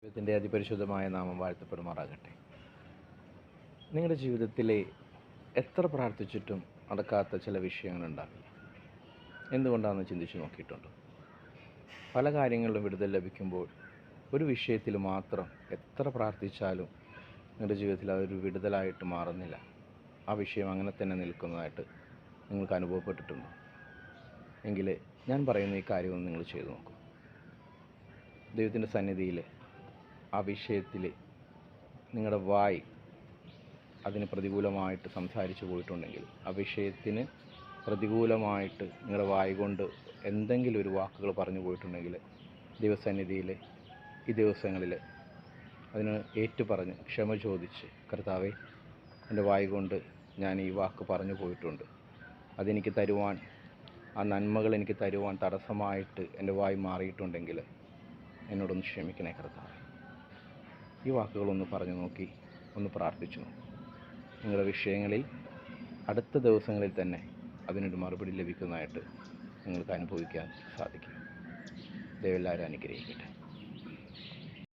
ദൈവത്തിൻ്റെ അതിപരിശുദ്ധമായ നാമം വാഴ്ത്തപ്പെടുമാറാകട്ടെ. നിങ്ങളുടെ ജീവിതത്തിലെ എത്ര പ്രാർത്ഥിച്ചിട്ടും നടക്കാത്ത ചില വിഷയങ്ങളുണ്ടാവില്ല. എന്തുകൊണ്ടാണെന്ന് ചിന്തിച്ച് നോക്കിയിട്ടുണ്ടോ? പല കാര്യങ്ങളിലും വിടുതൽ ലഭിക്കുമ്പോൾ ഒരു വിഷയത്തിൽ മാത്രം എത്ര പ്രാർത്ഥിച്ചാലും നിങ്ങളുടെ ജീവിതത്തിൽ അതൊരു വിടുതലായിട്ട് മാറുന്നില്ല. ആ വിഷയം അങ്ങനെ തന്നെ നിൽക്കുന്നതായിട്ട് നിങ്ങൾക്ക് അനുഭവപ്പെട്ടിട്ടുണ്ടോ? എങ്കിൽ ഞാൻ പറയുന്ന ഈ കാര്യമൊന്നും നിങ്ങൾ ചെയ്തു നോക്കൂ. ദൈവത്തിൻ്റെ സന്നിധിയിൽ ആ വിഷയത്തിൽ നിങ്ങളുടെ വായ് അതിന് പ്രതികൂലമായിട്ട് സംസാരിച്ചു പോയിട്ടുണ്ടെങ്കിൽ, ആ വിഷയത്തിന് പ്രതികൂലമായിട്ട് നിങ്ങളുടെ വായ് കൊണ്ട് എന്തെങ്കിലും ഒരു വാക്കുകൾ പറഞ്ഞു പോയിട്ടുണ്ടെങ്കിൽ, ദൈവസന്നിധിയിൽ ഈ ദിവസങ്ങളിൽ അതിന് ഏറ്റുപറഞ്ഞ് ക്ഷമ ചോദിച്ച്, കർത്താവേ, എൻ്റെ വായ് കൊണ്ട് ഞാൻ ഈ വാക്ക് പറഞ്ഞു പോയിട്ടുണ്ട്, അതെനിക്ക് തരുവാൻ, ആ നന്മകൾ എനിക്ക് തരുവാൻ തടസ്സമായിട്ട് എൻ്റെ വായ് മാറിയിട്ടുണ്ടെങ്കിൽ എന്നോടൊന്ന് ക്ഷമിക്കണേ കർത്താവേ. ഈ വാക്കുകളൊന്ന് പറഞ്ഞു നോക്കി, ഒന്ന് പ്രാർത്ഥിച്ചു നോക്കൂ. നിങ്ങളുടെ വിഷയങ്ങളിൽ അടുത്ത ദിവസങ്ങളിൽ തന്നെ അതിനൊരു മറുപടി ലഭിക്കുന്നതായിട്ട് നിങ്ങൾക്ക് അനുഭവിക്കാൻ സാധിക്കും. ദൈവം എല്ലാവരും അനുഗ്രഹിക്കട്ടെ.